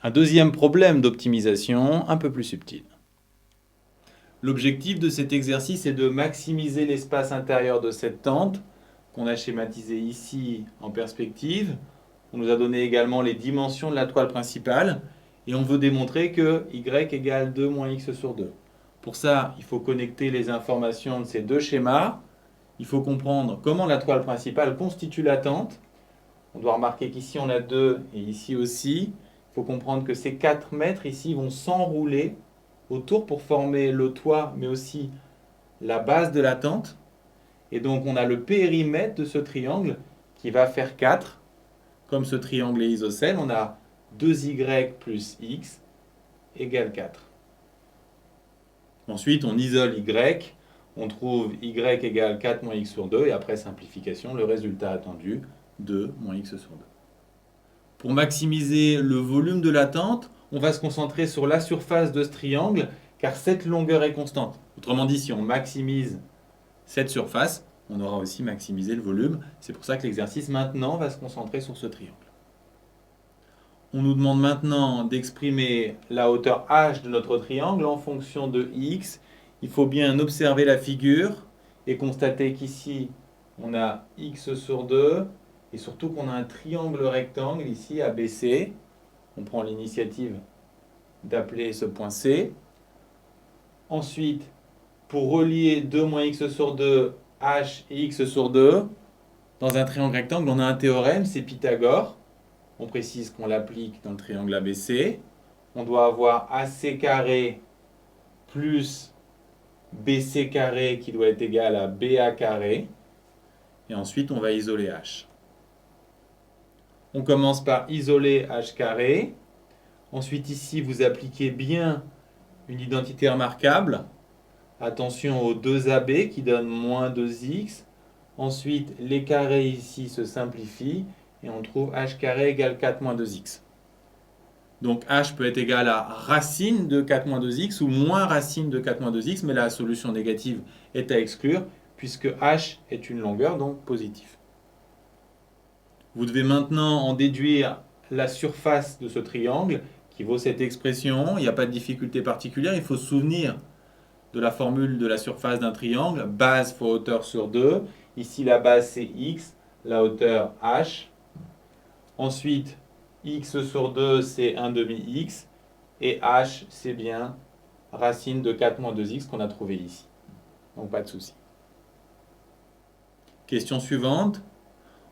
Un deuxième problème d'optimisation un peu plus subtil. L'objectif de cet exercice est de maximiser l'espace intérieur de cette tente qu'on a schématisé ici en perspective. On nous a donné également les dimensions de la toile principale et on veut démontrer que y égale 2 moins x sur 2. Pour ça, il faut connecter les informations de ces deux schémas. Il faut comprendre comment la toile principale constitue la tente. On doit remarquer qu'ici on a 2 et ici aussi. Il faut comprendre que ces 4 mètres ici vont s'enrouler autour pour former le toit, mais aussi la base de la tente. Et donc on a le périmètre de ce triangle qui va faire 4. Comme ce triangle est isocèle, on a 2y plus x égale 4. Ensuite, on isole y, on trouve y égale 4 moins x sur 2, et après simplification, le résultat attendu, 2 moins x sur 2. Pour maximiser le volume de la tente, on va se concentrer sur la surface de ce triangle, car cette longueur est constante. Autrement dit, si on maximise cette surface, on aura aussi maximisé le volume. C'est pour ça que l'exercice maintenant va se concentrer sur ce triangle. On nous demande maintenant d'exprimer la hauteur h de notre triangle en fonction de x. Il faut bien observer la figure et constater qu'ici, on a x sur 2 et surtout qu'on a un triangle rectangle ici ABC. On prend l'initiative d'appeler ce point C. Ensuite, pour relier 2 moins x sur 2, h et x sur 2, dans un triangle rectangle, on a un théorème, c'est Pythagore. On précise qu'on l'applique dans le triangle ABC. On doit avoir AC carré plus BC carré qui doit être égal à BA carré. Et ensuite, on va isoler H. On commence par isoler H carré. Ensuite, ici, vous appliquez bien une identité remarquable. Attention aux 2AB qui donnent moins 2x. Ensuite, les carrés ici se simplifient et on trouve h carré égale 4 moins 2x. Donc h peut être égal à racine de 4 moins 2x ou moins racine de 4 moins 2x, mais la solution négative est à exclure puisque h est une longueur, donc positive. Vous devez maintenant en déduire la surface de ce triangle qui vaut cette expression. Il n'y a pas de difficulté particulière, il faut se souvenir de la formule de la surface d'un triangle, base fois hauteur sur 2. Ici, la base, c'est x, la hauteur, h. Ensuite, x sur 2, c'est 1 demi-x. Et h, c'est bien racine de 4 moins 2x qu'on a trouvé ici. Donc, pas de souci. Question suivante.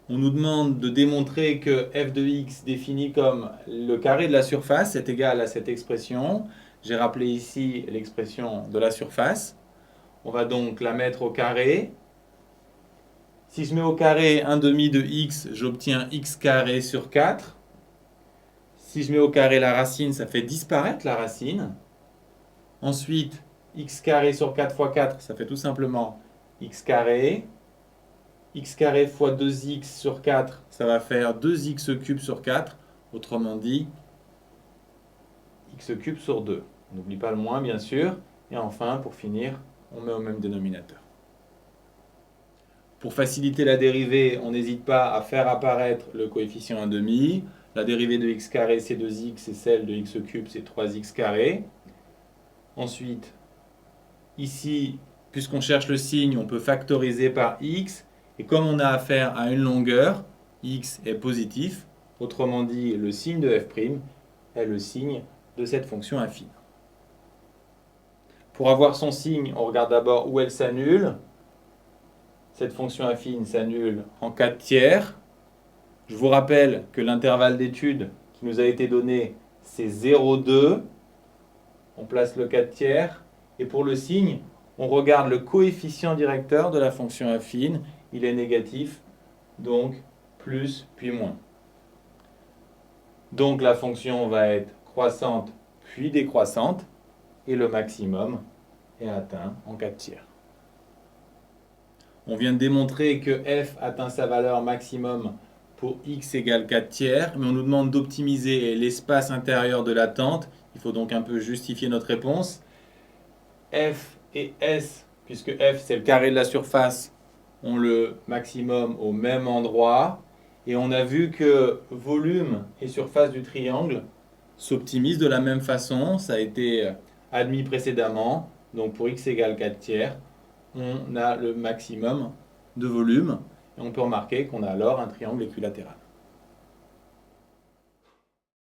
On nous demande de démontrer que f de x défini comme le carré de la surface est égal à cette expression. J'ai rappelé ici l'expression de la surface. On va donc la mettre au carré. Si je mets au carré 1 demi de x, j'obtiens x carré sur 4. Si je mets au carré la racine, ça fait disparaître la racine. Ensuite, x carré sur 4 fois 4, ça fait tout simplement x carré. X carré fois 2x sur 4, ça va faire 2x cube sur 4. Autrement dit, x cube sur 2. On n'oublie pas le moins, bien sûr. Et enfin, pour finir, on met au même dénominateur. Pour faciliter la dérivée, on n'hésite pas à faire apparaître le coefficient 1,5. La dérivée de x carré, c'est 2x, et celle de x cube, c'est 3x carré. Ensuite, ici, puisqu'on cherche le signe, on peut factoriser par x. Et comme on a affaire à une longueur, x est positif. Autrement dit, le signe de f' est le signe de cette fonction affine. Pour avoir son signe, on regarde d'abord où elle s'annule. Cette fonction affine s'annule en 4 tiers. Je vous rappelle que l'intervalle d'étude qui nous a été donné, c'est 0,2. On place le 4 tiers. Et pour le signe, on regarde le coefficient directeur de la fonction affine. Il est négatif, donc plus puis moins. Donc la fonction va être croissante puis décroissante. Et le maximum est atteint en 4 tiers. On vient de démontrer que f atteint sa valeur maximum pour x égale 4 tiers, mais on nous demande d'optimiser l'espace intérieur de la tente. Il faut donc un peu justifier notre réponse. F et S, puisque f c'est le carré de la surface, ont le maximum au même endroit. Et on a vu que volume et surface du triangle s'optimise de la même façon. Ça a été admis précédemment. Donc pour x égale 4 tiers, on a le maximum de volume. Et on peut remarquer qu'on a alors un triangle équilatéral.